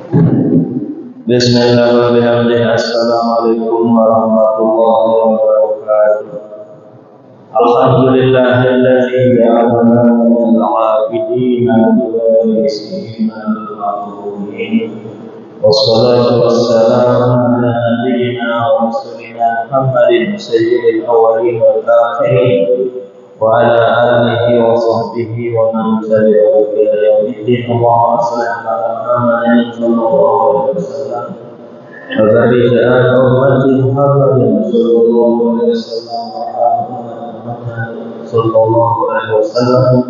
Bismillah wa bihamdihi. Assalamualaikum warahmatullahi wabarakatuh. Alhamdulillahilladzi ja'alana minal 'abidina wa ismina al-ma'buudin. Wassalatu wassalamu ala nabiyyina wa rasulina Muhammadin sayyidil awwalin wal akhirin wa ala alihi wa sahbihi wa man tabi'ahu ila yaumiddin. Allahumma shalli ala Muhammadin sallallahu alaihi wasallam wa barik ala ummati Muhammadin sallallahu alaihi wasallam sallallahu alaihi wasallam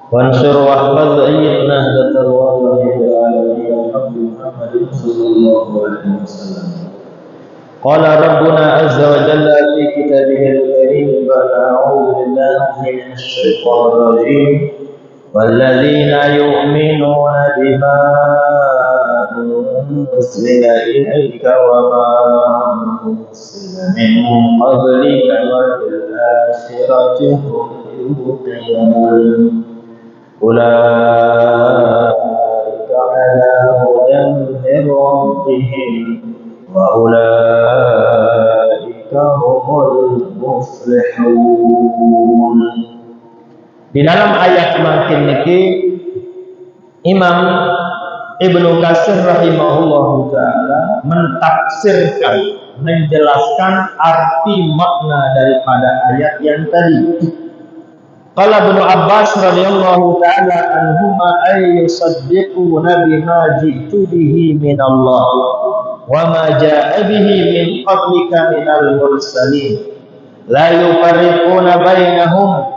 wa ansur wa ahfaz ayyidna hadatal watan ila alamin Muhammadin sallallahu alaihi wasallam. Qala rabbuna azza wa jalla fi kitabihil karim ba'da a'udzu billahi minasy syaithanir rajim walladzina yu'minuna bima unzila ilaika wa ma unzila min qablika wal akhirati hum yuqinun ulaika ala hudan min rabbihim wa ulaika humul muflihun. Di dalam ayat makin niki Imam Ibnu Katsir rahimahullahu taala mentafsirkan, menjelaskan arti makna daripada ayat yang tadi. Qala Ibnu Abbas radhiyallahu taala anhuma ay yusaddiquna bima ji'tu bihi min Allah wa ma jaa'a bihi min qablika minal mursalin la yufarriquna bainahum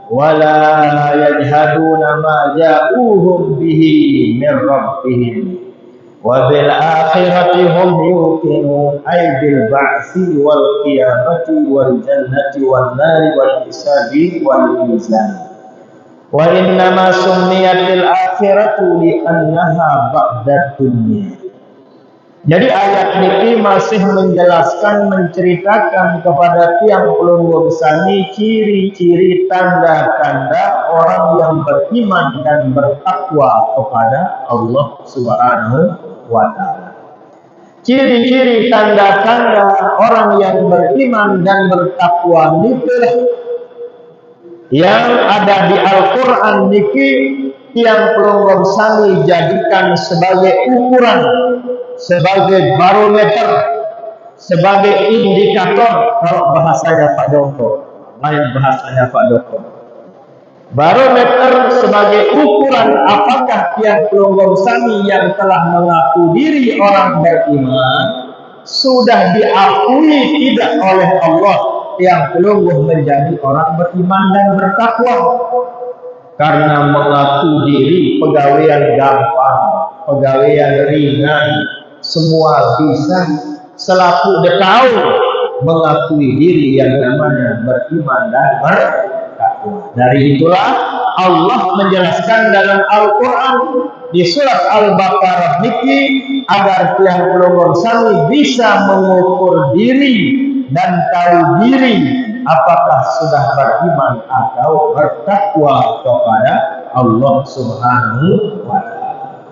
wa la yajhaduna ma ja'uhum bihi min rabbihim wa bil akhirati hum yuqinun ay bil ba'si wal qiyamati wal jannati wan nari wal hisabi wal mizan. Wa inna ma summiyatil akhiratu li annaha ba'da dunya. Jadi ayat ini masih menjelaskan, menceritakan kepada tiang pelunggu besani ciri-ciri tanda-tanda orang yang beriman dan bertakwa kepada Allah Subhanahu wa Ta'ala. Ciri-ciri tanda-tanda orang yang beriman dan bertakwa niki yang ada di Al-Quran niki tiang pelunggu besani jadikan sebagai ukuran, sebagai barometer, sebagai indikator. Kalau bahasanya Pak Doko, lain bahasanya Pak Doko. Barometer sebagai ukuran apakah tiang pelunggu besani yang telah mengaku diri orang beriman sudah diakui tidak oleh Allah tiang pelunggu menjadi orang beriman dan bertakwa. Karena mengaku diri pegawaian gampang, pegawaian ringan, semua bisa. Selaku dekau mengakui diri yang namanya beriman dan bertakwa. Dari itulah Allah menjelaskan dalam Al-Quran di surat Al-Baqarah niki agar tiang pelunggu besani bisa mengukur diri dan tahu diri apakah sudah beriman atau bertakwa kepada Allah Subhanahu wa Ta'ala.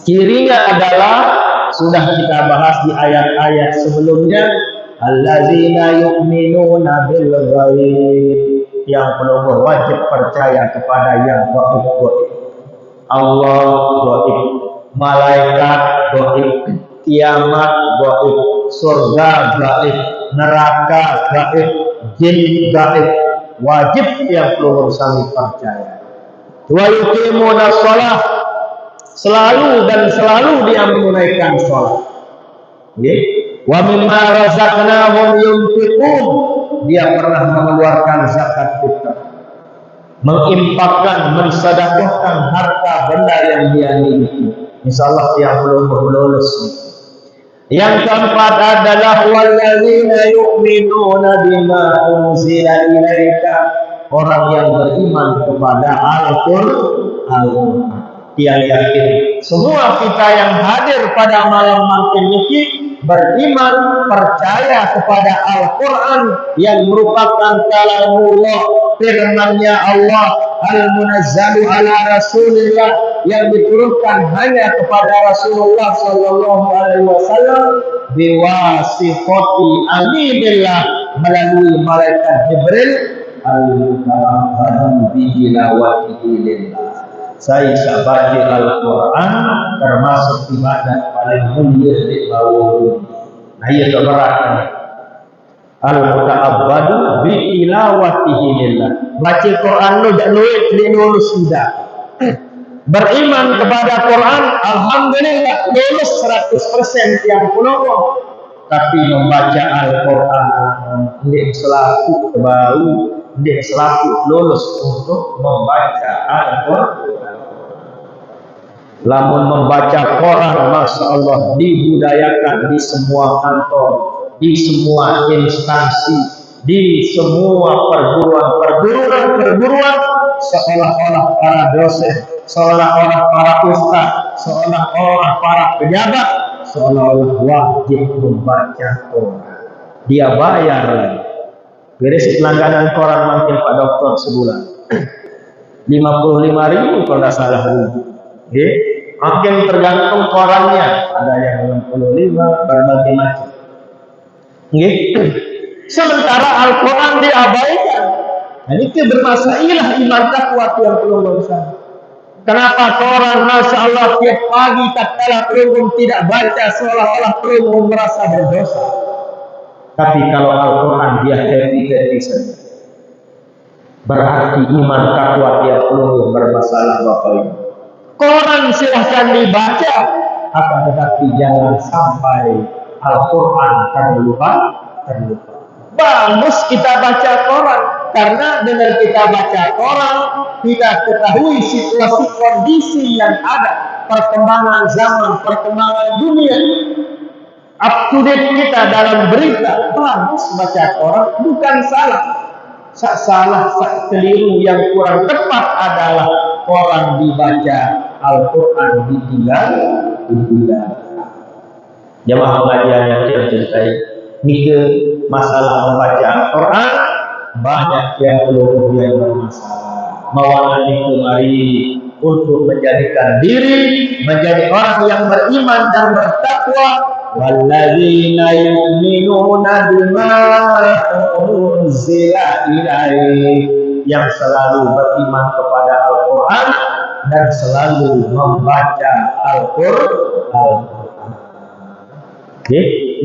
Cirinya adalah sudah kita bahas di ayat-ayat sebelumnya, allazina yu'minuna bil ghaib, yang pelunggu wajib percaya kepada yang gaib. Allah gaib, malaikat gaib, kiamat gaib, surga gaib, neraka gaib, jin gaib. Wajib yang pelunggu besani percaya. Wa yuqimuna shalah, selalu dan selalu dia menunaikan sholat. Wa mimma razaqnahum yunfiqun, dia pernah mengeluarkan zakat fitrah, menginfakkan, mensedekahkan harta benda yang dia miliki. Insyaallah dia belum lulus. Yang keempat adalah walladzina yu'minuna bima unzila ilaika, orang yang beriman kepada Al-Qur'an. Dia yakin semua kita yang hadir pada malam makin niki beriman, percaya kepada Al-Quran yang merupakan kalamullah, firman-Nya Allah, al-munazzalu ala Rasulillah, yang diturunkan hanya kepada Rasulullah Sallallahu Alaihi Wasallam biwasifati aminillah melalui malaikat Jibril al-muta'abbadu bitilawatihi lillah. Saya baca Al-Quran termasuk ibadat paling mulia di bawah bumi. Nah, ia berat. Al-muta'abbadu bitilawatihi lillah. Baca Quran lu dak luit di lulus sudah. Beriman kepada Quran, alhamdulillah lulus 100% yang peluang. Tapi membaca Al-Quran ini selaku baru, ini selaku lulus untuk membaca Al-Quran. Lamun membaca Quran, Masya Allah, dibudayakan di semua kantor, di semua instansi, di semua perguruan, seolah-olah para dosen, seolah-olah para ustaz, seolah-olah para pejabat, seolah-olah wajib membaca Quran. Dia bayar lagi. Beres langganan Quran makin Pak Dokter sebulan 55.000 kalau tidak salah. Makin tergantung Qurannya, ada yang 65, berbagai macam. Sementara Al-Quran diabaikan. Nah, ini bermasailah iman takwa yang perlu bersama. Kenapa Quran Masya Allah tiap pagi tatkala belum tidak baca seolah-olah belum merasa berdosa. Tapi kalau Al-Quran dia happy saja. Berarti iman takwa dia perlu bermasalah Bapak Ibu. Quran silahkan dibaca, akan tetapi jangan sampai Al-Quran terlupa. Bagus kita baca Quran, karena dengan kita baca Quran, kita ketahui situasi kondisi yang ada, perkembangan zaman, perkembangan dunia, up to date kita dalam berita. Bagus baca Quran, bukan salah. Salah, keliru yang kurang tepat adalah orang dibaca Al-Quran ditinggal. Jamaah pengajian yang kita cintai, ini masalah membaca Al-Quran banyak yang belum bermasalah. Mawalan kemari untuk menjadikan diri menjadi orang yang beriman dan bertakwa. Walladzina yu'minuna bima unzila ilaihi, yang selalu beriman kepada Al-Quran dan selalu membaca Al-Quran.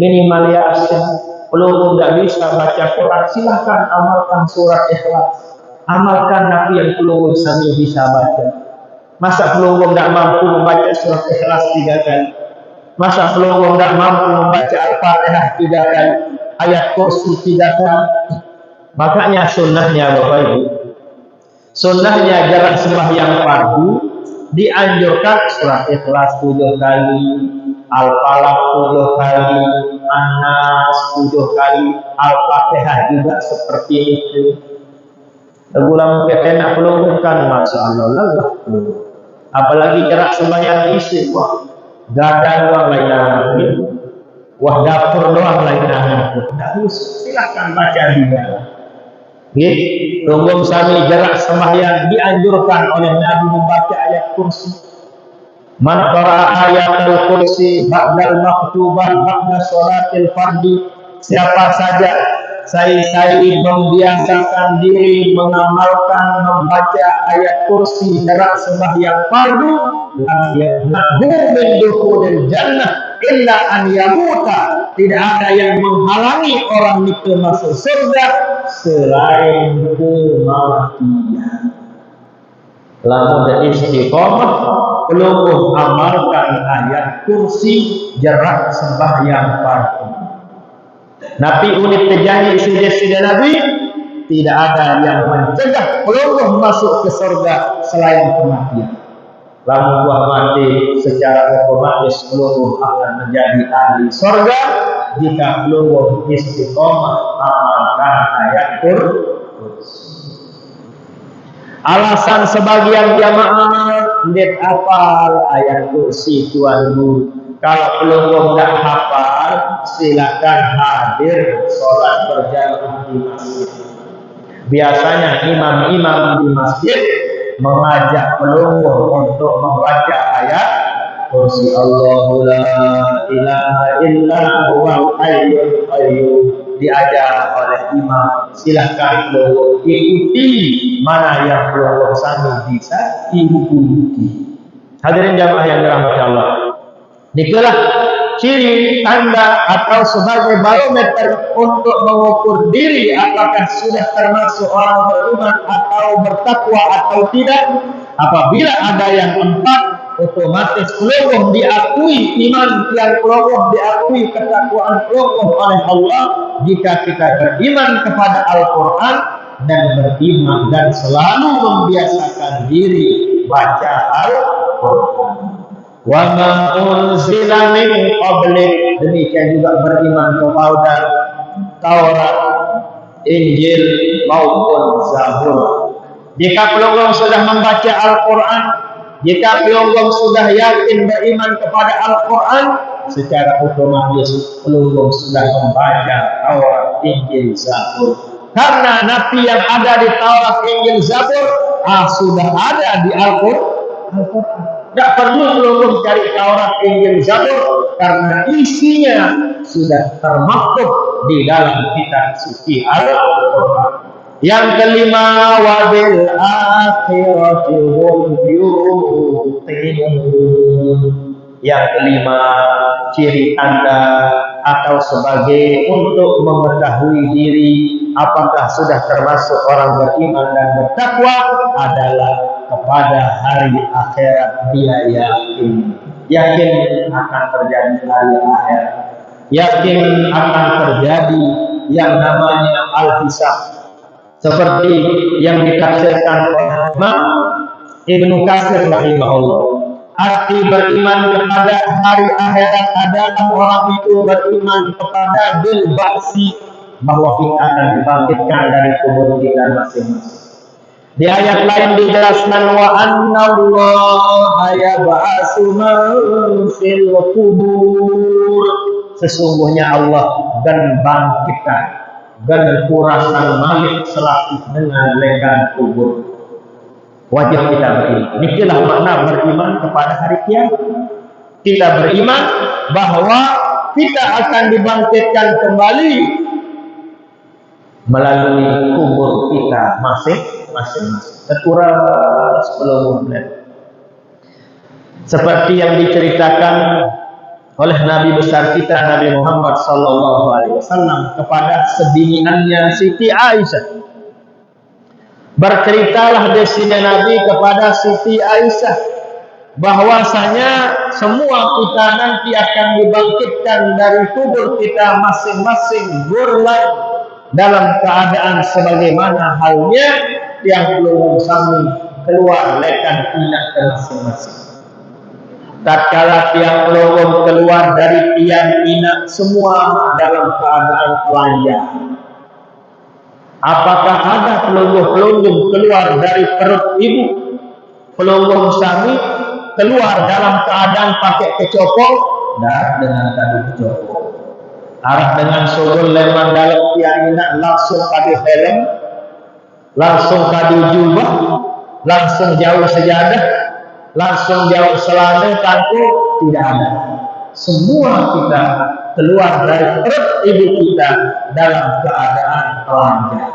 Minimal yasin. Belum tidak bisa baca Quran, silahkan amalkan surat Ikhlas, amalkan nabi yang belum sami bisa baca. Masa belum tidak mampu membaca surat Ikhlas 3 kali? Masa belum tidak mampu membaca Al-Fatihah 3 kali, ayat kursi 3 kali? Makanya sunnahnya Bapak Ibu, sunnahnya jarak sembahyang fardu dianjurkan surat Ikhlas 7 kali, Al-Falaq 7 kali, An-Nas 7 kali, Al-Fatihah juga seperti itu. Ulang enak belum kan, Masya Allah. Apalagi jarak sembahyang isi, wah gadang doang lain, wah dapur doang lain. Silahkan baca juga. Tunggu sami jarak sembahyang dianjurkan oleh Nabi membaca ayat kursi. Man qara'a ayatul kursi ba'dal maktubah ba'da sholatil fardi, siapa saja saya membiasakan diri mengamalkan membaca ayat kursi jarak sembahyang fardu, min dukhulil jannah illa an yamuta, tidak ada yang menghalangi orang itu masuk surga selain kematian. Lamun istiqomah belum amalkan ayat kursi jarak sembahyang fardu. Nabi unit terjadi sudah Nabi, tidak ada yang mencegah belum masuk ke surga selain kematian. Lamun buah mati secara otomatis belum akan menjadi ahli surga jika belum istiqomah amalkan ayat kursi. Alasan sebagian jamaah ndet hafal ayat kursi Tuhan Guru. Kalau belum tidak hafal, silakan hadir sholat berjamaah di masjid. Biasanya imam-imam di masjid mengajak pelungguh untuk membaca ayat kursi Allahu la ilaha illa huwal hayyul qayyum, diajar oleh imam. Silahkan pelungguh ikuti mana yang pelungguh sami bisa ikuti. Hadirin jamaah yang dirahmati Allah, inilah ciri tanda atau sebagai barometer untuk mengukur diri apakah sudah termasuk orang beriman atau bertakwa atau tidak. Apabila ada yang empat, otomatis pelungguh diakui iman, yang pelungguh diakui ketakwaan pelungguh oleh Allah jika kita beriman kepada Al-Quran dan beriman dan selalu membiasakan diri baca Al-Quran. Wa ma unzila min qablik, demikian juga beriman kepada Taurat, Injil maupun Zabur. Jika pelungguh sudah membaca Al-Quran, jika pelungguh sudah yakin beriman kepada Al-Quran, secara otomatis pelungguh sudah membaca Taurat, Injil, Zabur. Karena nabi yang ada di Taurat, Injil, Zabur sudah ada di Al-Quran. Tidak perlu pelungguh cari Taurat, Injil, Zabur, karena isinya sudah termaktub di dalam kitab suci Al-Quran. Yang kelima, wabil akhirati hum yuqinun. Yang kelima, ciri tanda atau sebagai untuk mengetahui diri apakah sudah termasuk orang beriman dan bertakwa adalah kepada hari akhirat dia yakin akan terjadi hari akhirat, yakin akan terjadi yang namanya al-hisab, seperti yang ditafsirkan oleh Imam Ibnu Katsir rahimahullah. Arti beriman kepada hari akhirat adalah orang itu beriman kepada bil ba'si, bahwa kita akan dibangkitkan dari kubur kita masing-masing. Di ayat lain dijelaskan wa annallaha yab'atsu man fil qubur, sesungguhnya Allah dan bangkitkan dan kurasan malik selaku dengan lekan kubur. Wajib kita beriman. Inilah makna beriman kepada hari kiamat. Kita beriman bahwa kita akan dibangkitkan kembali melalui kubur kita masing-masing. Terkuras 10 menit. Seperti yang diceritakan oleh Nabi besar kita Nabi Muhammad SAW kepada sebiniannya Siti Aisyah. Berceritalah destinasi Nabi kepada Siti Aisyah bahwasanya semua kita nanti akan dibangkitkan dari kubur kita masing-masing gurlan dalam keadaan sebagaimana halnya yang belum sami keluar lekan inak masing-masing. Tatkala tiang pelungguh keluar dari tiang inak semua dalam keadaan telanjang. Apakah ada pelungguh-pelungguh keluar dari perut ibu? Pelungguh sami keluar dalam keadaan pakai kecopong? Tidak dengan tadi kecopong. Arah dengan sogol lemah dalam tiang inak langsung kadi helm, langsung kadi jubah, langsung jauh sejadah, langsung jauh selana tangku, tidak ada. Semua kita keluar dari perut ibu kita dalam keadaan telanjang.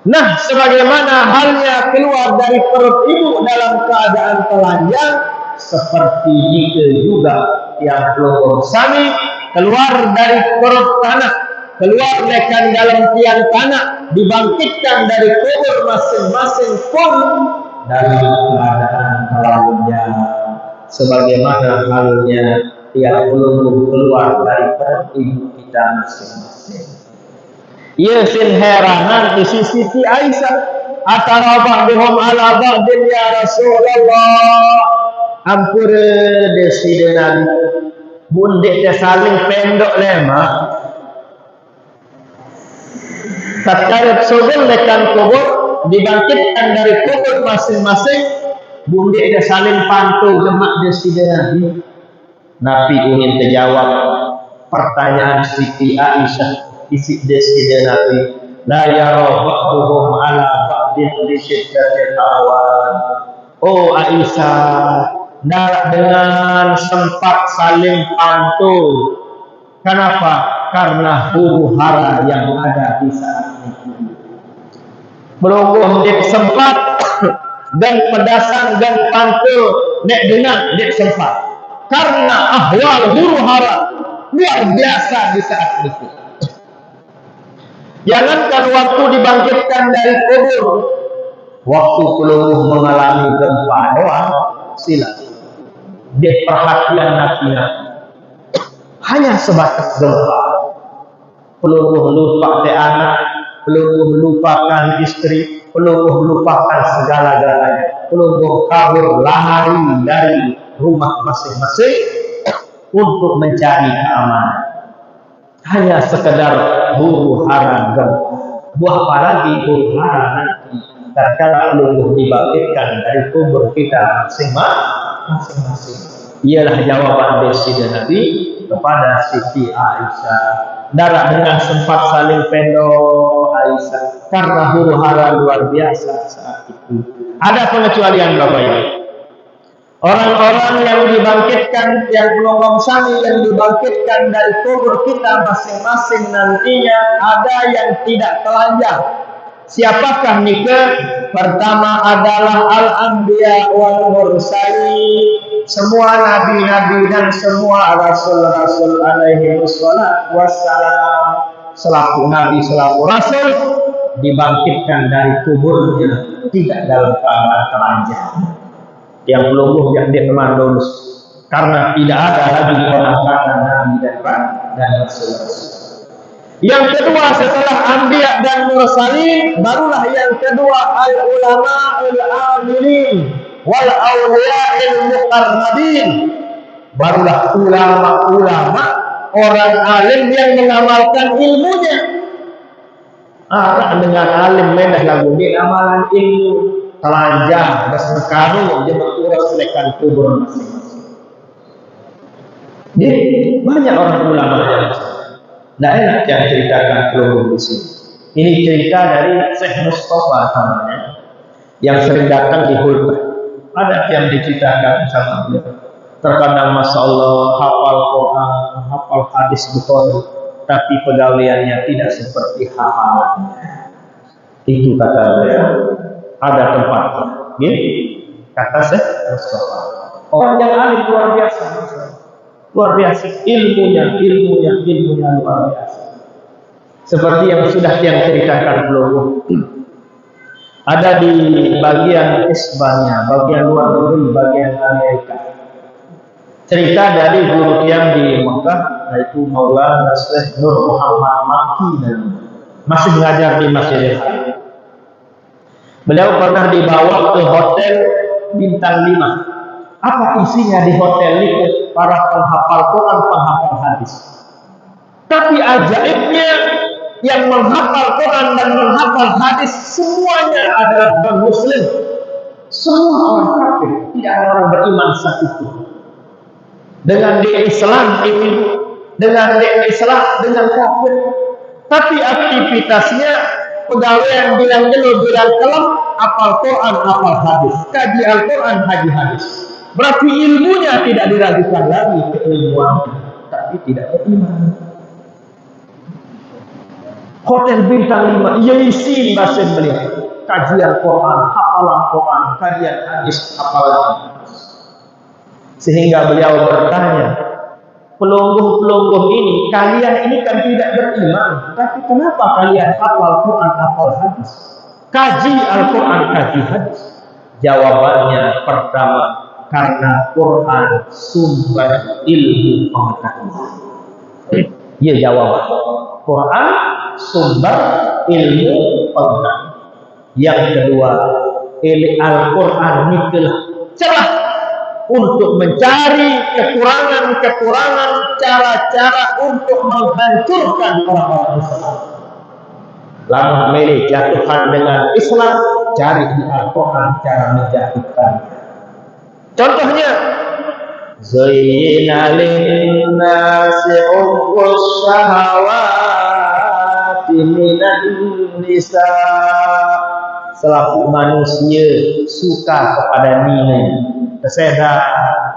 Nah, sebagaimana halnya keluar dari perut ibu dalam keadaan telanjang, seperti itu juga yang pelungguh sami keluar dari perut tanah, keluar lekan dalam tiang tanah, dibangkitkan dari kubur masing-masing pun dalam keadaan telanjang, sebagaimana halnya yang belum keluar dari perut ibu kita masing-masing. Ia sin heranan di sisi Siti Aisyah, atara ba'dhum ala ba'din ya Rasulullah. Ampura deside Nabi bundik dia saling pendok lemah. Tatkala sogol lekan kubur dibangkitkan dari kubur masing-masing, bundik dia saling pantul gemak deside Nabi. Nabi ingin terjawab pertanyaan Siti Aisyah. Isi deside Nabi, la yara ba'dhum ala di syiddatil ahwal. Oh Aisyah, dengan sempat saling pantul. Kenapa? Karena huru hara yang ada di saat itu. Belum sempat dan pedasan dan pantul nek dengar nek sempat. Karena ahwal huru hara luar biasa di saat itu. Jangankan waktu dibangkitkan dari kubur, waktu peluluh mengalami gempa doang, sila. Dia perhatian Nabi hanya sebatas gempa. Peluluh lupa anak, peluluh lupakan istri, peluluh lupakan segala-galanya. Peluluh kabur lari dari rumah masing-masing untuk mencari keamanan. Hanya sekedar huru hara gempa. Buah apa lagi huru hara nanti tatkala peluluh dibangkitkan dari kubur kita masing-masing. Ialah jawaban dari Nabi kepada Siti Aisyah. Darah dengan sempat saling pendok Aisyah karena huru hara luar biasa saat itu. Ada pengecualian Bapak Ibu. Orang-orang yang dibangkitkan, yang penolong-sani yang dibangkitkan dari kubur kita masing-masing nantinya ada yang tidak telanjang. Siapakah nikah? Pertama adalah al-anbiya wal mursalin, semua nabi-nabi dan semua rasul-rasul alaihi wassalam, selaku nabi selaku rasul dibangkitkan dari kuburnya tidak dalam keadaan telanjang. Yang peluluh yang dia kemandus karena tidak ada lagi penangkapan nabi dan rasul-rasul. Yang kedua setelah anbiya dan mursalin, barulah yang kedua al-ulama al-amilin wal awliya'il muqarrabin. Barulah ulama-ulama, orang alim yang mengamalkan ilmunya. Dengan alim medah lagu di amalan ilmu telanjang bersekarung dia menguras kubur masing-masing. Jadi banyak orang ulama yang tidak enak yang ceritakan peluluh di sini. Ini cerita dari Syekh Mustafa namanya, yang sering datang di Hulkah. Ada yang diceritakan sama dia. Terkadang Masya Allah hafal Quran, hafal hadis Bukhari, tapi pegawaiannya tidak seperti hafalannya. Itu kata dia. Ada tempatnya. Gini, kata Syekh Mustafa. Orang yang alim luar biasa. Luar biasa ilmunya luar biasa. Seperti yang sudah yang ceritakan belum. Ada di bagian Isbania, bagian luar negeri, bagian Amerika. Cerita dari guru yang di Mekah, yaitu Maulana Syekh Nur Muhammad Maki, masih mengajar di Masjidil Haram. Beliau pernah dibawa ke hotel bintang 5. Apa isinya di hotel itu? Para penghafal Quran, penghafal hadis. Tapi ajaibnya yang menghafal Quran dan menghafal hadis semuanya adalah orang Muslim. Semua orang kafir, tidak ada orang beriman satupun. Dengan dia Islam ini, dengan dia Islam, dengan kafir. Tapi aktivitasnya pegawai bilang dulu, bilang kelem, hafal Quran, hafal hadis, kaji Al-Quran, haji hadis. Berarti ilmunya tidak diragukan lagi keilmuan, tapi tidak beriman. Hotel bintang 5, ia isi bahasa beliau. Kajian Quran, hafalan Quran, kajian hadis, hafalan hadis. Sehingga beliau bertanya, pelungguh-pelungguh ini, kalian ini kan tidak beriman, tapi kenapa kalian hafal Quran, hafal hadis? Kaji Al-Quran, kaji hadis. Jawabannya pertama, karena Quran sumber ilmu pengetahuan. Ia jawaban. Quran sumber ilmu pengetahuan. Yang kedua, Al-Quran itulah celah untuk mencari kekurangan-kekurangan, cara-cara untuk menghancurkan orang-orang Islam. Lama milih jatuhkan dengan Islam, cari di Al-Quran cara menjatuhkan. Contohnya, Zayyina lin-nasi hubbus syahawati minan nisa selaku manusia suka kepada nina tersedak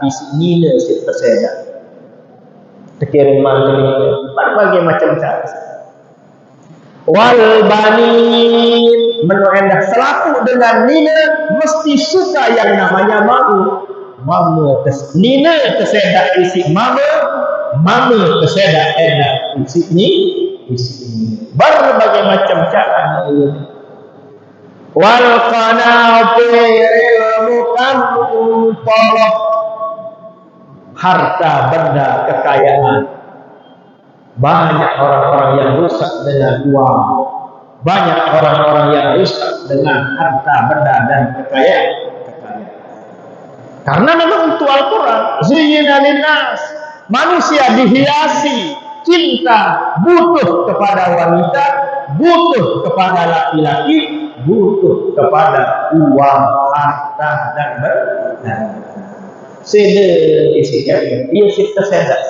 isi nina si tersedak tekiriman berbagai macam cara wal banin menuendah selaku dengan nina mesti suka yang namanya mama nina tersedak isi mama tersedak enak isi ini berbagai macam cara wal qanatiril muqantarah harta benda kekayaan. Banyak orang-orang yang rusak dengan uang, banyak orang-orang yang rusak dengan harta benda dan kekayaan. Karena memang itu Al-Quran zuyyina linnas, manusia dihiasi cinta, butuh kepada wanita, butuh kepada laki-laki, butuh kepada uang, harta dan benda. Sehingga isinya ia cipta sedak.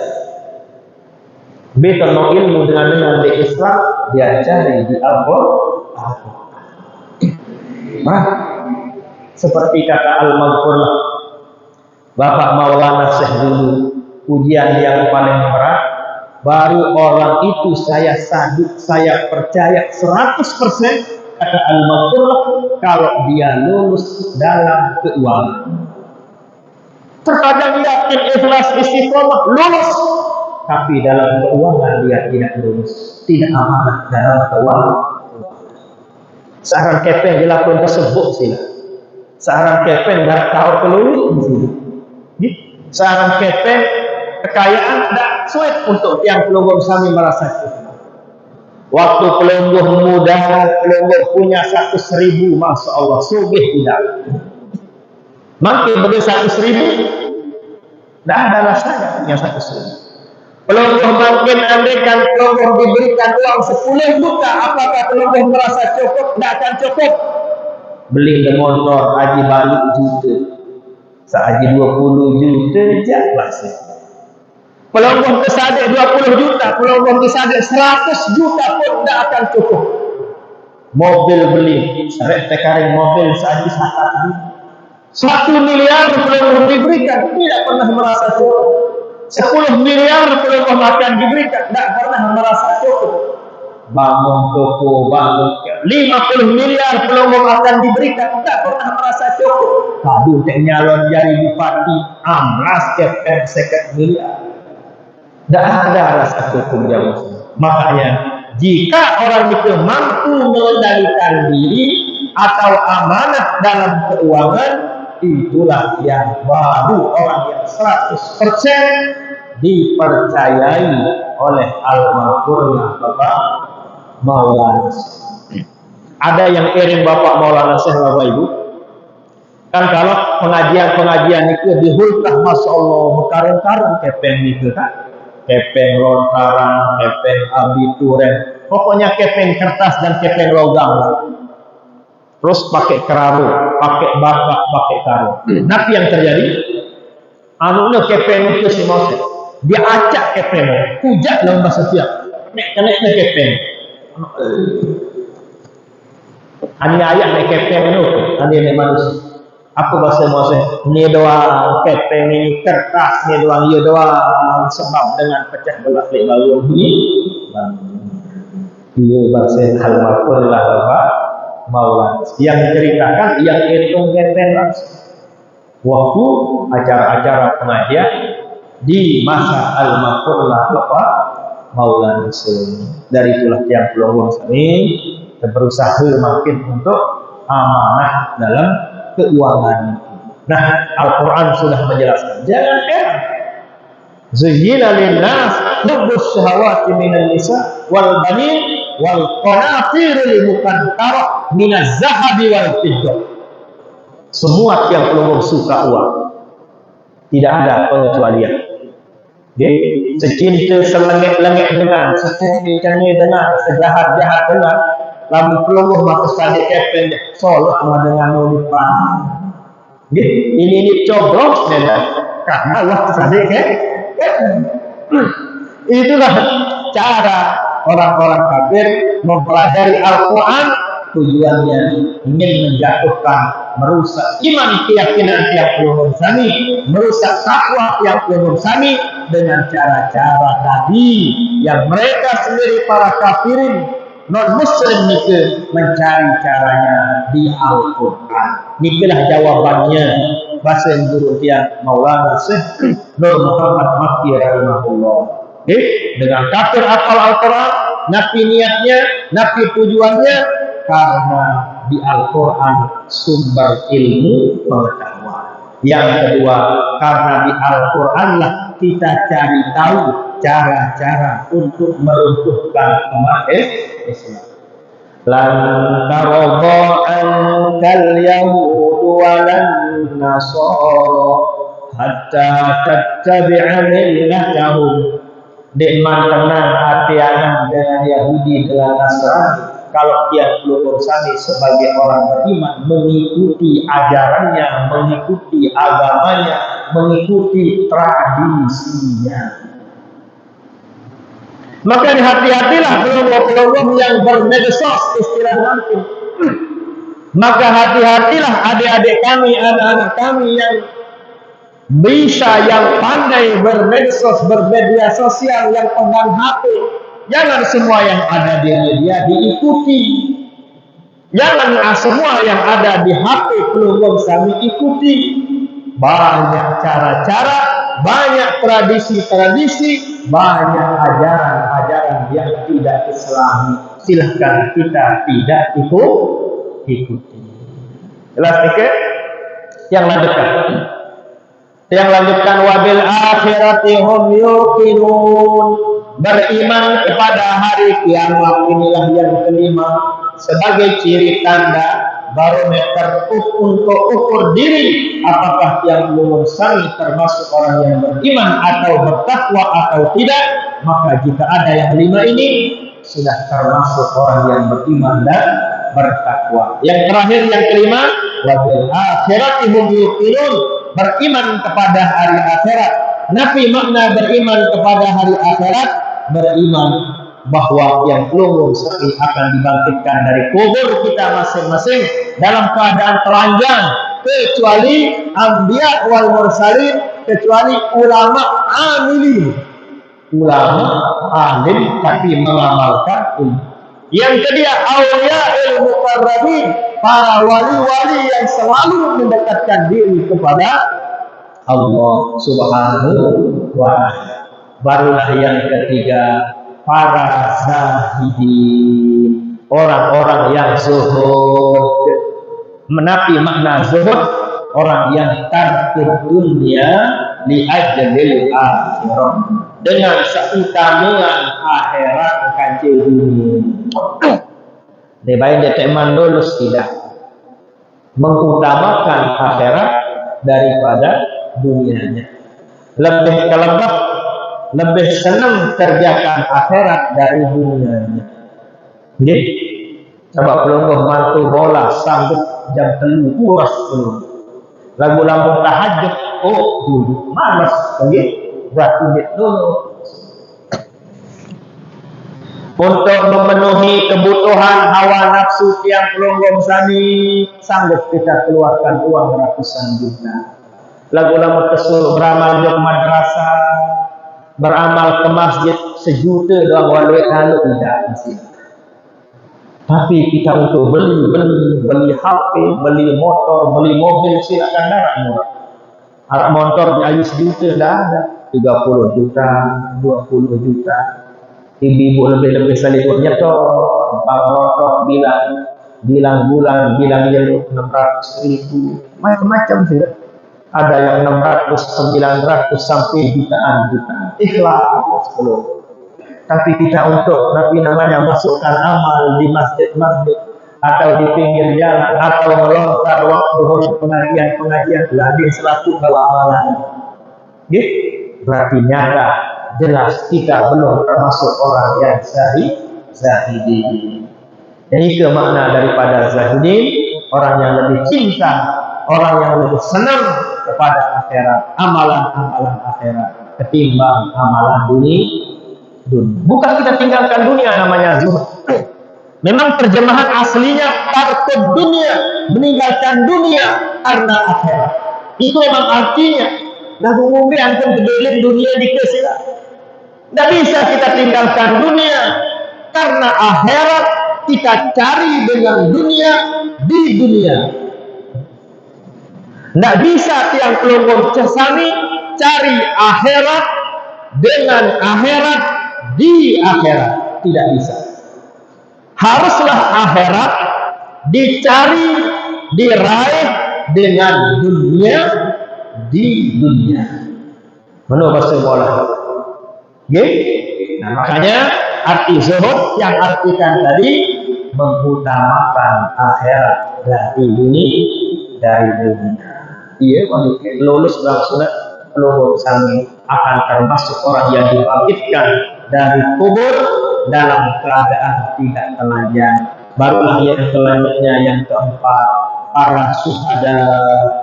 Betul no ilmu dengan di Islam dia cari di Al-Quran. Seperti kata Al-Maghfurlah Bapak Maulana Syekh dulu, ujian yang paling berat baru orang itu saya saduk, saya percaya 100% kata Al-Maghfurlah kalau dia lulus dalam keuangan. Terkadang yakin ikhlas istiqomah lulus, tapi dalam keuangan dia tidak lulus, tidak amanah dalam keuangan. Seorang kepeng dilakukan tersebut sila, seorang kepeng dah tahu kelulus sila. Seorang kepeng kekayaan tidak sulit untuk yang pelungguh sami merasa cukup. Waktu pelungguh muda, pelungguh punya 100.000, masya Allah, sugih tidak. Makin bagi 100.000, tidak ada rasanya punya 100.000. Pelungguh makin andaikan pelungguh diberikan uang 10 juta, apakah pelungguh merasa cukup? Tidak akan cukup. Beli motor aji balik juta, seaji 20 juta jelas. Pelungguh kesadik 20 juta, pelungguh kesadik 100 juta pun tidak akan cukup. Mobil beli, seret tekaring mobil seaji 1 miliar pelungguh diberikan, tidak pernah merasa cukup. 10 miliar pelungguh makan diberikan, tidak pernah merasa cukup. Bangun toko, bangun 50 miliar pelungguh makan diberikan, tidak pernah merasa cukup. Aduh, nyalon jadi bupati, amlas kepeng 50 miliar. Tidak ada rasa cukup jauh. Makanya, jika orang itu mampu mengendalikan diri atau amanah dalam keuangan, itulah yang baru orang yang 100% dipercayai oleh Al-Maghfurlah Bapak Maulana. Ada yang iring Bapak Maulana Syekh Bapak Ibu. Kan kalau pengajian-pengajian itu dihulkah, masya Allah, berkarung-karung kepeng itu kan. Kepeng lontaran, kepeng abituren, pokoknya kepeng kertas dan kepeng logam lah. Terus pakai kerabu, pakai bapak, pakai karung. Tapi yang terjadi, anunya kepeng itu si Moses, dia acak kepeng, pujak dalam bahasa tiap, nek kepeng. Hanya ayat nek kepeng itu, hanya nek manusia. Aku bahasa Moses, ini doang kepeng ini kertas, ini doang iya doang sebab dengan pecah belah di bawah ini. Iya bahasa Al-Maghfurlah Bapak Maulana yang menceritakan yang hitung kepeng waktu acara-acara pengajian di masa Al-Maghfurlah Bapak Maulana. Dari itulah yang peluang kami berusaha makin untuk amanah dalam keuangan. Nah, Al-Quran sudah menjelaskan. Jangan heran. Zuyyina linnas hubbus syahawati minan nisa wal banin wal qanatiril muqantarah minaz zahabi wal fiddah. Semua yang pelungguh suka uang. Tidak ada pengecualian. Secinta selengit-lengit dengan, secengit-cengit dengan, sejahat-jahat dengan, lalu pelungguh maka sadik kepeng solok dengan nulipan. Ini coblos dengan karena Allah sadik kepeng. Itulah cara orang-orang kafir mempelajari Al-Quran tujuannya ingin menjatuhkan, merusak iman keyakinan tiap ulun sami, merusak takwa tiap ulun sami dengan cara-cara tadi yang mereka sendiri para kafirin non muslim nike mencari caranya di Al-Quran. Nikelah jawabannya bahasa yang guru dia Maulana Syekh Nur Muhammad Makki rahimahullah. Dengan kafir hafal Al-Quran, napi niatnya, napi tujuannya, karena di Al-Quran sumber ilmu pengetahuan. Yang kedua, karena di Al-Quran lah kita cari tahu cara-cara untuk meruntuhkan umat Islam. Lan tarada ankal yahud walan nasara hatta tattabi'a millatahum. Dekman tenang hati anak dengan Yahudi dengan Nasrani kalau dia keluar sani sebagai orang beriman, mengikuti ajarannya, mengikuti agamanya, mengikuti tradisinya. Maka hati-hatilah kelompok-kelompok yang bermedsos istilah nanti. Maka hati-hatilah adik-adik kami, anak-anak kami yang bisa, yang pandai bermedsos, bermedia sosial, yang pegang HP. Jangan semua yang ada di media diikuti. Jangan semua yang ada di HP kelompok kami ikuti. Banyak cara-cara, banyak tradisi-tradisi, banyak ajaran-ajaran yang tidak Islami. Silahkan kita tidak ikuti. Jelas dikit? Yang lanjutkan wabil akhirati hum yuqinun. Beriman kepada hari kiamat inilah yang kelima sebagai ciri tanda barometer untuk ukur diri apakah yang belum sami termasuk orang yang beriman atau bertakwa atau tidak. Maka jika ada yang lima ini sudah termasuk orang yang beriman dan bertakwa. Yang terakhir yang kelima, wabil akhirati hum yuqinun, beriman kepada hari akhirat. Nabi makna beriman kepada hari akhirat, beriman bahwa yang belum sami akan dibangkitkan dari kubur kita masing-masing dalam keadaan telanjang, kecuali anbiya wal mursalin, kecuali ulama amilin, ulama alim tapi mengamalkan ilmu. Yang kedua, aulia ilmu muqarrabin, para wali-wali yang selalu mendekatkan diri kepada Allah Subhanahu wa ta'ala. Barulah yang ketiga, para zahidin, orang-orang yang zuhud. Menapi makna zuhud, orang yang tarkul dunia li ajlil akhirah, dengan seutamaan akhirat kancil dunia. Debain deteman lulus tidak mengutamakan akhirat daripada dunianya. Lebih kelebak, lebih senang kerjakan akhirat dari dunianya. Jadi, coba pelungguh mantu bola sambut jam 3 uras dulu. Lagu lampu tahajud, duduk malas, berarti dulu. Untuk memenuhi kebutuhan hawa nafsu tiang pelonggong sani, sanggup kita keluarkan uang ratusan juta. Lagu-lagu kesul beramal di madrasah, beramal ke masjid 1 juta doang walau kalau tidak masih. Tapi kita untuk beli HP, beli motor, beli mobil silakan darah murah. Harap motor di ayu 1 juta tidak ada, 30 juta, 20 juta. Ibu-ibu lebih selimutnya toh, bang rotok bilang bulan, bilang jeluk 600.000, macam-macam sih. Ada yang 600, 900 sampai jutaan. Ikhlas belum. Tapi kita untuk tapi namanya masukkan amal di masjid-masjid atau di pinggir jalan atau melontar waktu pengajian lagi selaku amalan. Gitu. Berarti nyata jelas kita belum termasuk orang yang zahidin. Jadi itu makna daripada zahidin, orang yang lebih cinta, orang yang lebih senang kepada akhirat, amalan-amalan akhirat ketimbang amalan dunia. Bukan kita tinggalkan dunia namanya zuhud. Memang terjemahan aslinya tarkud dunia, meninggalkan dunia karena akhirat. Itu memang artinya. Nah, umumnya antum kedelin dunia dikasih. Tidak bisa kita tinggalkan dunia karena akhirat kita cari dengan dunia di dunia. Tidak bisa tiang kelompok cesani cari akhirat dengan akhirat di akhirat. Tidak bisa. Haruslah akhirat dicari, diraih dengan dunia di dunia. Menurut Rasulullah. Nah, makanya arti zuhud yang artikan tadi mengutamakan akhirat dari dunia. Iya, lulus bangsa peluru sami akan termasuk orang yang dibangkitkan dari kubur dalam keadaan tidak telanjang. Barulah yang selanjutnya yang keempat, para syuhada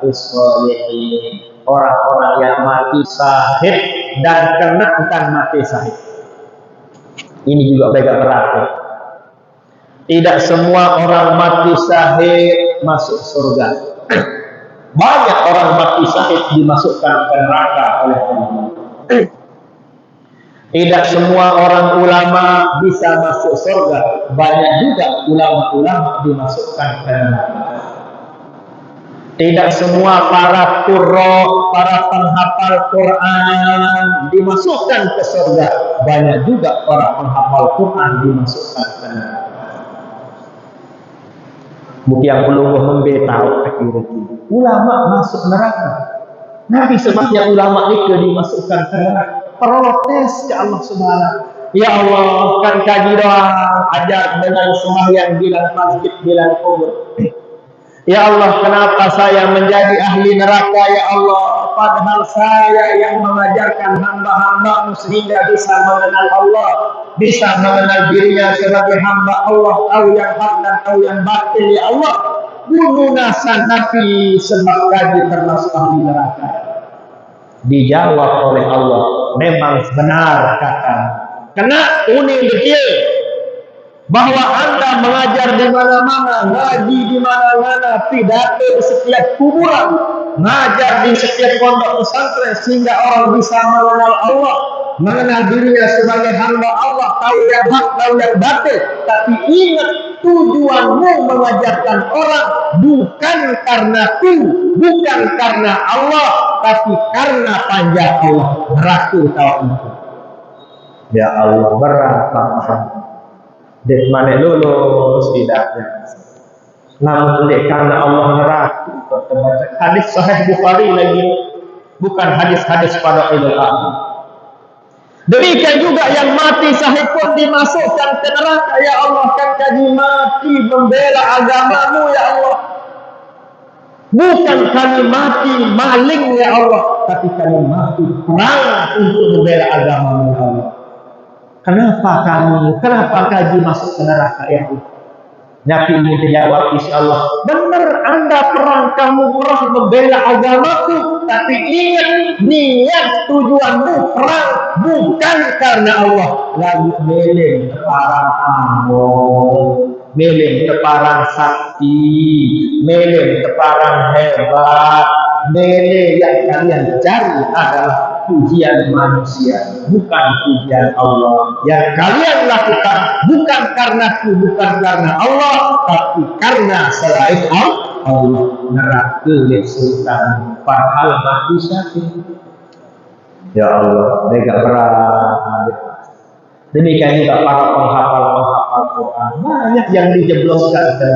sholihin, orang-orang yang mati syahid dan kenakan mati syahid. Ini juga beda berarti. Tidak semua orang mati syahid masuk surga. Banyak orang mati syahid dimasukkan ke neraka oleh Allah. Tidak semua orang ulama bisa masuk surga. Banyak juga ulama-ulama dimasukkan ke neraka. Tidak semua para qurra, para penghafal Quran dimasukkan ke surga. Banyak juga para penghafal Quran dimasukkan ke neraka. Yang perlu memberitahu ulama masuk neraka. Nabi sebabnya ulama itu dimasukkan ke neraka. Protes ke Allah Subhanahu. Ya Allah, kan kaji doa, ajar dengan sembahyang bilang masjid bilang kubur. Ya Allah, kenapa saya menjadi ahli neraka ya Allah? Padahal saya yang mengajarkan hamba-hamba-Mu sehingga bisa mengenal Allah, bisa mengenal dirinya sebagai hamba Allah, tahu yang hak dan tahu yang batil ya Allah. Bunuh nasa Nabi sebab kaji termasuk ahli neraka. Dijawab oleh Allah, memang benar kata. Kena uning betul bahwa Anda mengajar di mana-mana, ngaji di mana-mana, pidato di setiap kuburan, ngajar di setiap pondok pesantren sehingga orang bisa mengenal Allah, mengenal dirinya sebagai hamba Allah, tahu yang hak, tahu yang batil. Tapi ingat, tujuanmu mengajarkan orang bukan karena ku, bukan karena Allah, tapi karena panjang Allah. Beraku tahu itu. Ya Allah, berat paham. Dek mana lulus tidaknya. Namun karena Allah neraka. Hadis Sahih Bukhari lagi, bukan hadis-hadis pada Idul Adha. Demikian juga yang mati syahid pun dimasukkan ke neraka. Ya Allah, kan kami mati membela agama-Mu ya Allah. Bukan kami mati maling ya Allah, tapi kami mati perang untuk membela agama-Mu ya Allah. Kenapa kaji masuk ke neraka ya Allah? Nabi menjawab, insya Allah, benar Anda perang, kamu perang membela agamaku, tapi ingat niat tujuanmu perang bukan karena Allah. Lalu melem parang amor, melem parang sakti, melem parang hebat, mele yang kalian cari adalah pujian manusia, bukan pujian Allah. Yang kalian lakukan bukan karena ku, bukan karena Allah, tapi karena selain Allah. Neraka sultan padahal mati syahid. Ya Allah, mereka berat. Demikian juga para penghafal Quran, banyak yang dijebloskan ke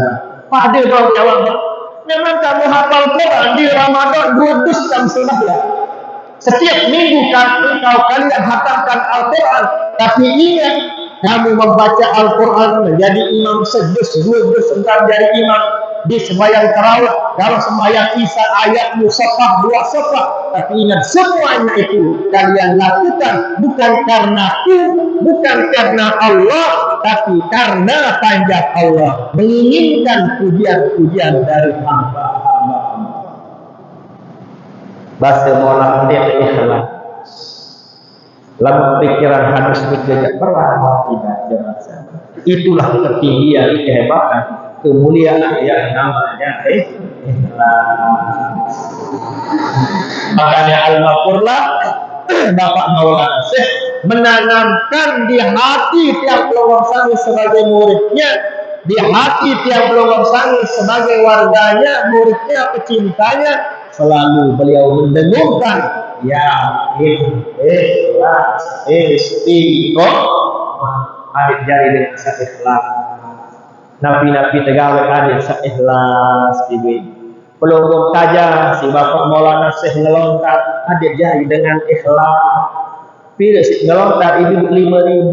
Pak Ade baru jawab, memang kamu hafal Quran di Ramadan budus kamu sudah ya. Setiap minggu kalian hatamkan Al-Quran, tapi ingat kamu membaca Al-Quran menjadi imam sejus, dua juz menjadi imam di sembahyang tarawih. Kalau sembahyang Isya ayat musafah, dua safah. Tapi ingat semuanya itu kalian lakukan bukan karena aku, bukan karena Allah, tapi karena panjang Allah, menginginkan pujian-pujian dari hamba-hamba. Bahasa Maulana dia ikhlas. Lamun pikiran halus tidak berat, tidak jelas. Itulah ketinggian, kehebatan, kemuliaan yang namanya ikhlas. Makanya Al-Maqurlah Bapak Maulana Syekh menanamkan di hati tiap pelongor sangis sebagai muridnya, di hati tiap pelongor sangis sebagai warganya, muridnya, pecintanya, selalu beliau mendengungkan ikhlas, istiqomah, adik jari dengan ikhlas. Nabi-nabi tegawe adik ikhlas diwi. Pelunggung kaja si Bapak Maulana Syekh ngelontar adik jari dengan ikhlas. Pilih si ngelontar ini 5.000,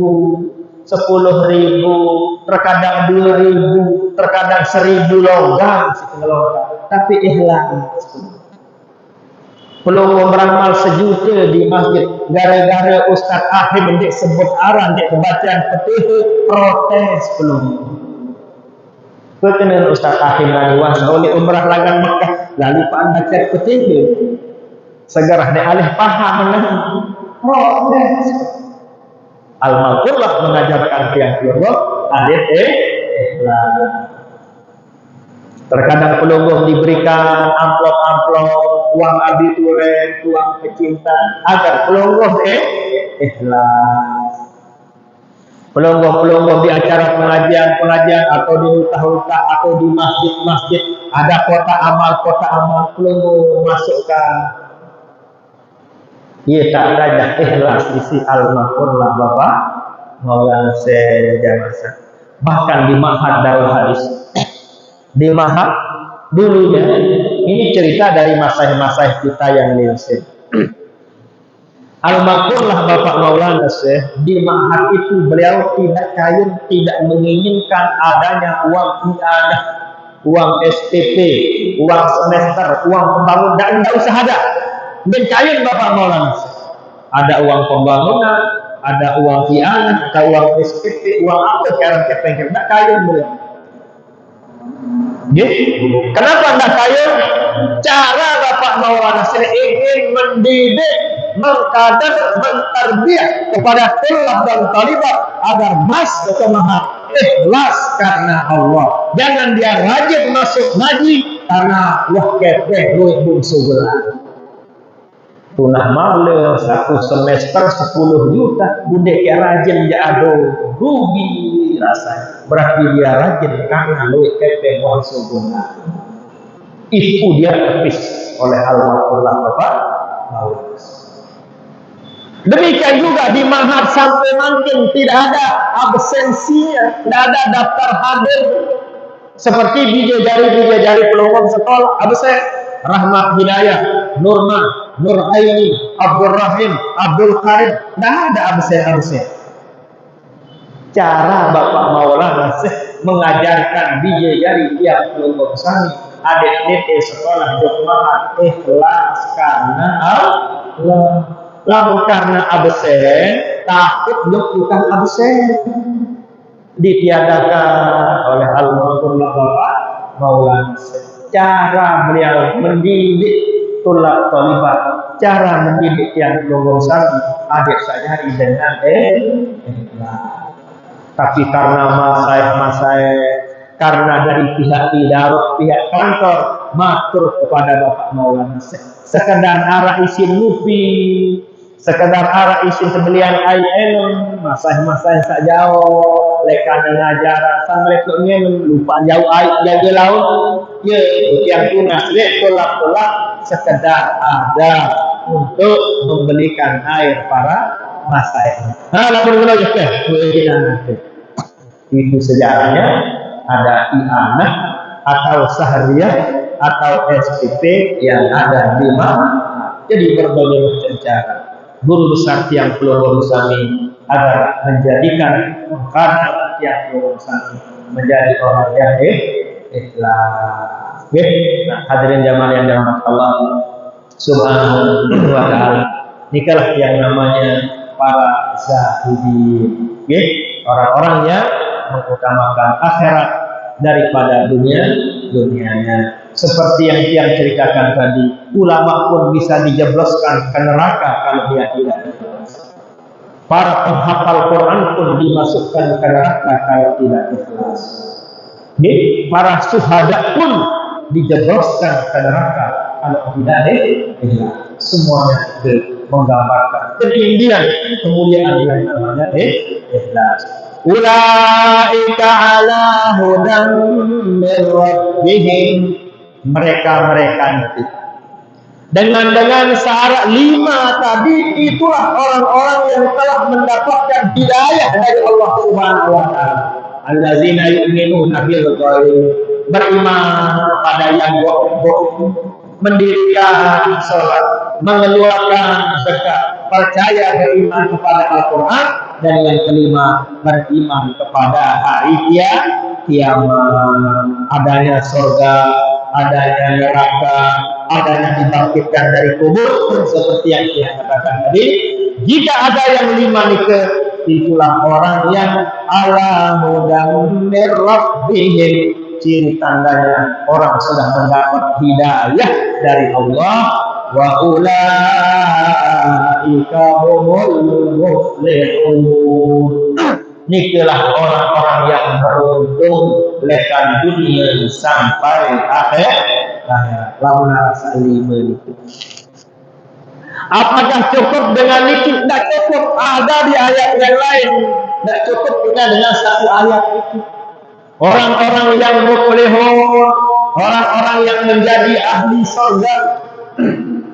10.000, terkadang 2.000, terkadang 1.000 logam si ngelontar, tapi ikhlas. Pelunggung beramal sejuta di masjid, gara-gara Ustaz Ahim dek sebut arah dek pembacaan petihu, protes pelunggung. Perkenan Ustaz Ahim lagi was oleh umrah lagan Mekah, lalu pak baca petihu, segarah dek alih paham protes. Al-Maqurlah mengajarkan tiang pelunggung adik ikhlas. Terkadang pelunggung diberikan amplop-amplop uang abiturien, uang pecinta agar pelunggung ikhlas. Pelunggung-pelunggung di acara pengajian atau di huta-huta atau di masjid-masjid ada kota amal, pelunggung masukkan. Ia tak ada ikhlas isi Al-Maqurlah Bapak Maulana Syekh Jamasa. Bahkan di Ma'had Darul Hadis, di Ma'had dulunya, ini cerita dari masaih-masaih kita yang linsir. Al-Maqurlah Bapak Maulana Syekh di Ma'had itu beliau tidak menginginkan adanya uang iadah, uang SPP, uang semester, uang pembangunan, tidak usah ada. Dan kayun Bapak Maulana Syekh. Ada uang pembangunan, ada uang iadah, ada uang SPP, uang apa sekarang kepengker, tidak kayun beliau. Kenapa anda kaya? Cara Bapak Maulana Syekh ingin mendidik, mengkader, mentarbiah kepada tulab dan talibah agar masuk ke Ma'had ikhlas karena Allah. Jangan dia rajin masuk ngaji karena wah kepeh luwih bungsu gelar. Tunah malu satu semester 10 juta, budek ya rajin ya aduh rugi rasanya. Berarti dia rajin karena luwih kepeh bungsu gelar. Itu dia tepis oleh Al-Maqurlah Bapak Maulana. Demikian juga di Ma'had sampai makin tidak ada absensinya, tidak ada daftar hadir seperti bidadari pelunggung sekolah absen Rahmat Hidayah, Nurman, Nuraini, Abdul Rahim, Abdul Karim, tidak ada absen. Cara Bapak Maulana Syekh mengajarkan bidadari tiap pelunggung sami adik-adik sekolah di Ma'had ikhlas karena Allah. Lalu karena absen, takut bukan absen, ditiadakan oleh Al-Maqurlah Bapak Maulana Syekh. Cara beliau mendidik tulab talibah, cara mendidik yang pelunggung sami adik saya dengan ikhlas. Tapi karena masaih, karena dari pihak idarah, pihak kantor matur kepada Bapak Maulana Syekh, sekedar arah isin lupi, sekedar arah isin sebelian ayat masaih sak jauh lekan ngajaran sampai lupa jauh ayat jadi laut ya yang tunas tolak sekedar ada untuk membelikan air para masaih. Nah, lalu itu sejarahnya ada i'anah atau sahriyah atau SPP yang ada di mana. Jadi berbagai macam cara guru besar tiang pelunggung sami agar menjadikan mengkader tiang pelunggung sami menjadi orang yang ikhlas. Nah, hadirin jamaah yang dirahmati Allah Subhanahu wa taala. Nikalah yang namanya para zahidin. Orang-orang yang mengutamakan akhirat daripada dunianya. Seperti yang tiang ceritakan tadi, ulama pun bisa dijebloskan ke neraka kalau dia tidak ikhlas. Para penghafal Quran pun dimasukkan ke neraka kalau tidak ikhlas. Para syuhada pun dijebloskan ke neraka kalau tidak ikhlas. Semuanya itu menggambarkan ketinggian kemuliaan yang namanya ikhlas. Ulaika ala hudan min rabbihim, mereka-mereka itu dengan syarat 5 tadi, itulah orang-orang yang telah mendapatkan hidayah dari Allah Subhanahu wa taala. Allazina yu'minuna bil ghaib, beriman pada yang gaib, mendirikan salat, mengeluarkan zakat, percaya beriman kepada Al-Qur'an, dan yang kelima beriman kepada hari kiamat, adanya surga, adanya neraka, adanya dibangkitkan dari kubur, seperti yang kita katakan tadi. Jika ada yang 5 nike, itulah orang yang ala hudan min rabbihim, ciri tandanya orang sudah mendapat hidayah dari Allah. Wa ulaika humul muflihun, nikalah orang-orang yang beruntung lekan dunia sampai akhir. Launa salima itu. Apakah cukup dengan itu? Tidak cukup. Ada di ayat yang lain. Tidak cukup dengan satu ayat itu. Orang-orang yang muflihun, orang-orang yang menjadi ahli surga,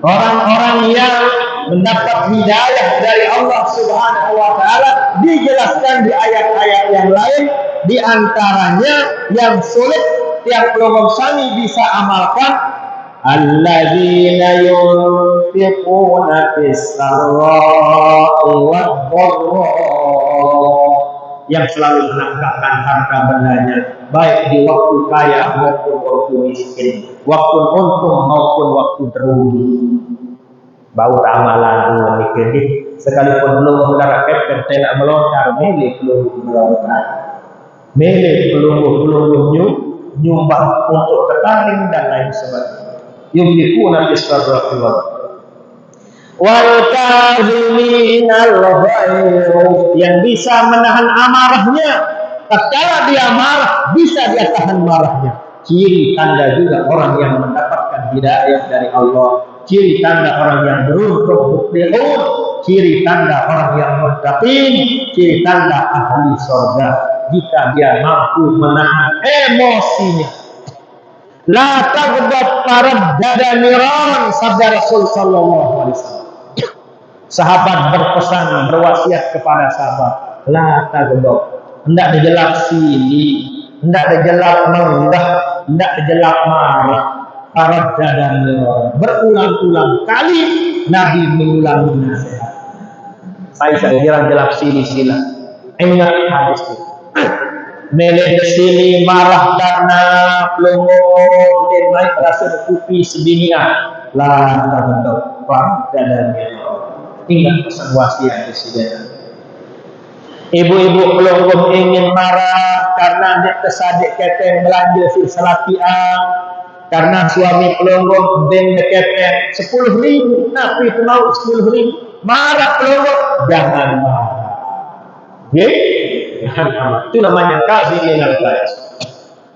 orang-orang yang mendapat hidayah dari Allah Subhanahu wa taala, dijelaskan di ayat-ayat yang lain. Di antaranya yang sulit, yang belum kami bisa amalkan, alladzina yunfiquna fis-sarra'i wad-dharra, yang selalu menafkahkan harta bendanya baik di waktu kaya maupun waktu miskin, waktu untung maupun waktu terugi. Bau amalan mikir sekalipun belum saudara kapten tidak melontar, milik belum melontar, milik belum nyumbang untuk ketaring dan lain sebagainya. Yunfiquna fis-sarra'i wal kaziminal ghaidh, yang bisa menahan amarahnya. Tatkala dia marah, bisa dia tahan marahnya. Ciri tanda juga orang yang mendapatkan hidayah dari Allah. Ciri tanda orang yang beruntung muflihun. Ciri tanda orang yang muttaqin. Ciri tanda ahli surga. Jika dia mampu menahan emosinya. La taghdab taraddada miraran, sabda Rasul sallallahu alaihi wasallam. Sahabat berpesan, berwasiat kepada sahabat, la taghdab, hendak dijelak sili, hendak dijelak menggah, hendak dijelak marah. Taraddada miraran, berulang-ulang kali Nabi mengulangi nasihat. Saya kira jelak sili sila. Ingat hadis itu. Meleh sini marah karena pelongo dan naik rasa kupi sebinia. Lah tahu dalamnya. Ingat pesan wasiat Presiden. Ibu-ibu pelongo ingin marah karena dia kesadik keteng belanja silsilapian, karena suami pelongo ben keteng 10.000, tapi itu mau 10.000. Marah pelongo, jangan marah. Itu namanya kaziminal ghaidh.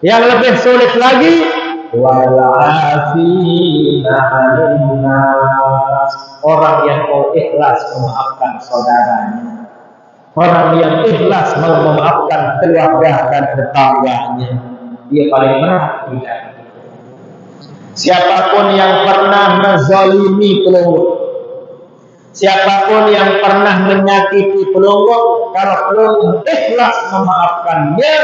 Yang lebih sulit lagi, wal'afina 'anil nas, orang yang mau ikhlas memaafkan saudaranya, orang yang ikhlas mau memaafkan keluarga dan tetangganya, dia paling berat tidak. Siapapun yang pernah menzalimi pelongo, siapapun yang pernah menyakiti pelongo, kalau pelongo ikhlas memaafkannya,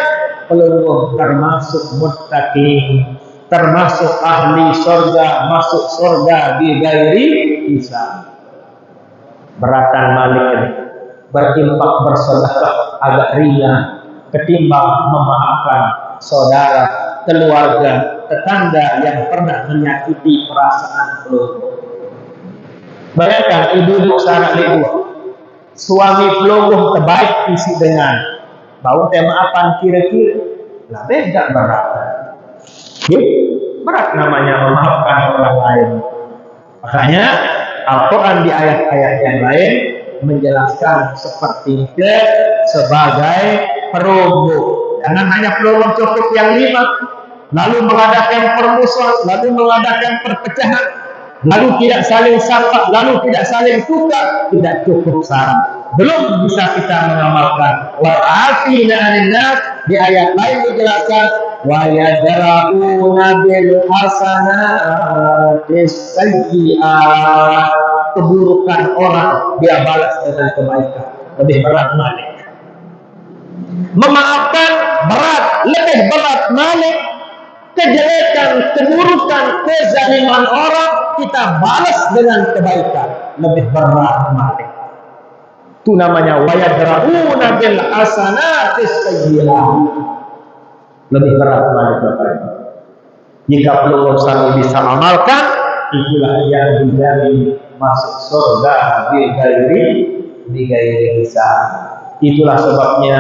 pelongo termasuk muttaqin, termasuk ahli surga, masuk surga di ghairi hisab. Beratan Malik berinfak bersedekah agak ringan ketimbang memaafkan saudara, keluarga, tetangga yang pernah menyakiti perasaan pelongo. Bayangkan ibu-ibu seorang ibu, suami pelongo terbaik isi dengan bau maafan kira-kira, lah beda berat. Berat namanya memaafkan orang lain. Makanya Al-Quran di ayat-ayat yang lain menjelaskan seperti itu sebagai perumbuk. Jangan hanya peluang cukup yang 5, lalu mengadakan permusuhan, lalu mengadakan perpecahan, lalu tidak saling sapa, lalu tidak saling tukar, tidak cukup syarat. Belum bisa kita mengamalkan. Wa'afina 'anil nas, di ayat lain dijelaskan wa yadra'una bil hasanati sayyi'at. Keburukan orang dia balas dengan kebaikan. Lebih berat malik. Memaafkan berat, lebih berat malik. Kejelekan, keburukan, kezaliman orang kita balas dengan kebaikan. Lebih berat malik. Itu namanya wa yadra'una bil hasanati sayyi'at. Lebih berat malik Bapak Ibu. Jika peluang sami bisa amalkan, itulah yang menjadi masuk surga bigairi hisab. Itulah sebabnya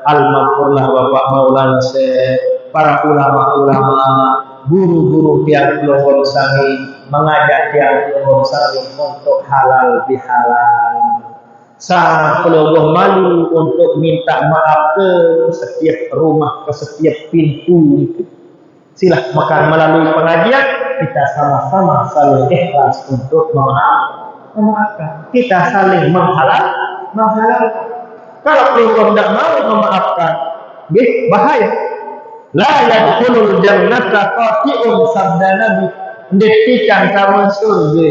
al-maghfurlah Bapak Maulana Syekh, para ulama-ulama, guru-guru tiap kelompok sami mengajak tiap kelompok sami untuk halal bihalal. Sang kelompok malu untuk minta maaf ke setiap rumah, ke setiap pintu. Silahkan melalui pengajian kita sama-sama saling ikhlas untuk memaafkan. Kita saling menghalal. Kalau kelompok tidak mau memaafkan, bahaya. La yadkhulul jannata qati'un, sabda Nabi, detikan kamu surga.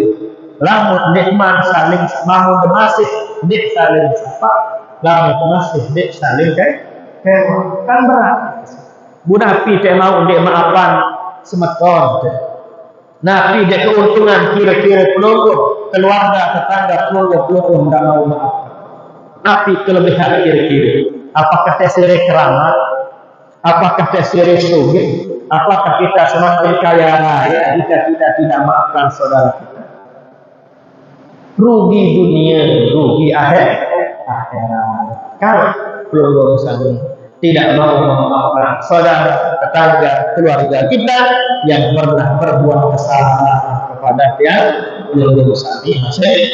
Lamun nikmat saling mau demasih, dik saling sapa. Lamun demasih, dik saling kan berat. Nabi dia mau dia maafkan semeton. Nabi dia keuntungan kira-kira keluarga, tetangga, keluarga tidak mau maafkan. Nabi kelebihan kira-kira. Apakah tesiri keramat? Apakah tesiri sugih? Apakah kita semakin kaya raya jika kita tidak maafkan saudara kita? Rugi dunia, rugi akhirat. Kalau keluarga saling tidak mau memaafkan saudara, tetangga, keluarga kita yang pernah berbuat kesalahan kepada dia, keluarga masing-masing.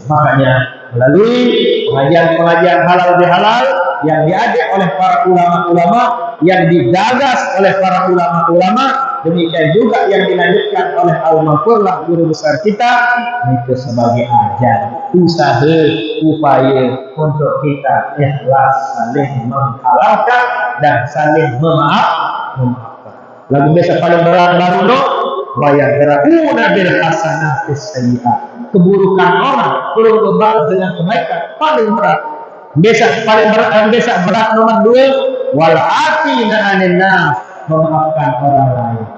Makanya melalui pengajian-pengajian halal bihalal yang diajak oleh para ulama-ulama, yang digagas oleh para ulama-ulama, demikian juga yang dilanjutkan oleh al-maghfurlah guru besar kita, itu sebagai ajar, usaha, upaya untuk kita ikhlas saling menghalalkan dan saling memaafkan. Lagu biasa paling berat baru wa yadra'una bil hasanati sayyi'at. Keburukan orang perlu dibalas dengan kebaikan, paling berat. Biasa berat nomor 2, wal afina 'anil nas, memaafkan orang lain.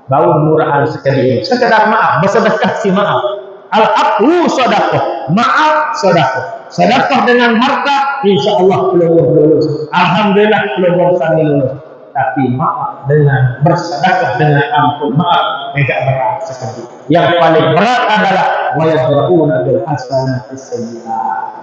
Bau murahan sekedar maaf, bersedekah si maaf. Al-afu sedekah, maaf sedekah. Sedekah dengan harta, insyaallah lulus. Alhamdulillah lulus. Tapi maaf dengan bersedekah dengan ampun maaf tidak berat sekali. Yang paling berat adalah wa yadra'una bil hasanati sayyi'at,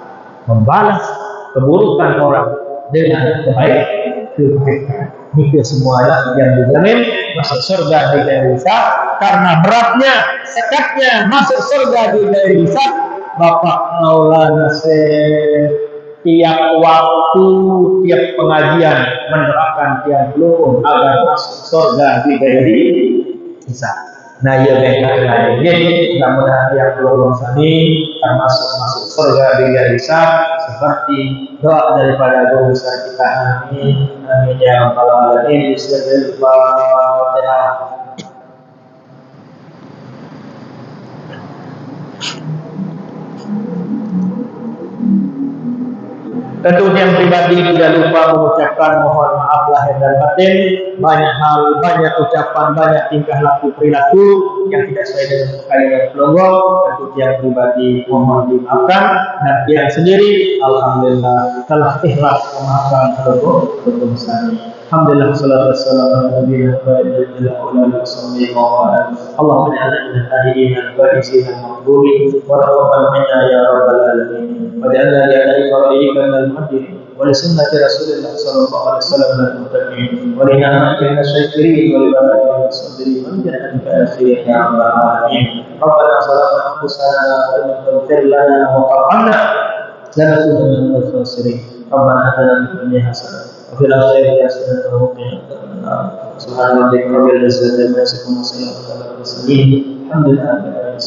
membalas keburukan orang dengan kebaikan. Ini semuanya yang dijamin masuk surga di gairi hisab. Karena beratnya, sekatnya masuk surga di gairi hisab, Bapak Maulana Syekh tiap waktu, tiap pengajian mendoakan tiap belum agar masuk surga di gairi hisab. Nah, ya baiklah. Jadi mudah-mudahan yang belum sani termasuk masuk surga di gairi hisab seperti doa daripada guru besar kita. Amin. Amin ya rabbal alamin. Bismillahirrahmanirrahim. Tentu yang pribadi tidak lupa mengucapkan mohon maaf lahir dan batin. Banyak hal, banyak ucapan, banyak tingkah laku perilaku yang tidak sesuai dengan kekayaan kelompok. Tentu yang pribadi mohon dimaafkan, dan yang sendiri alhamdulillah telah ikhlas memaafkan kelompok besar. Alhamdulillah, salatu wassalamu ala nabiyina Muhammadin wa ala Allahumma ja'alna min al-hadiyin al-faizin al-maqbulin wa taqabbal minna ya rabbal alamin wa ja'alna li adai fardika min al-muhaddin wa li sunnati rasulillah sallallahu alaihi wasallam min al-muttaqin wa li ni'matika min asy-syakirin wa li barakati min as-sabirin wa min jannatika al-khairin ya rabbal alamin. Rabbana zalamna anfusana wa in lam taghfir lana wa tarhamna lanakunanna minal khasirin. Rabbana atina fid dunya hasanah وفي الآخرة حسنة وقنا عذاب النار سبحان ربك رب العزة عما يصفون وسلام على المرسلين الحمد لله رب العالمين.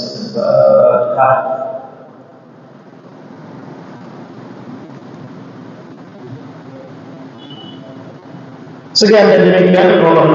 Sekian dan demikian, Allah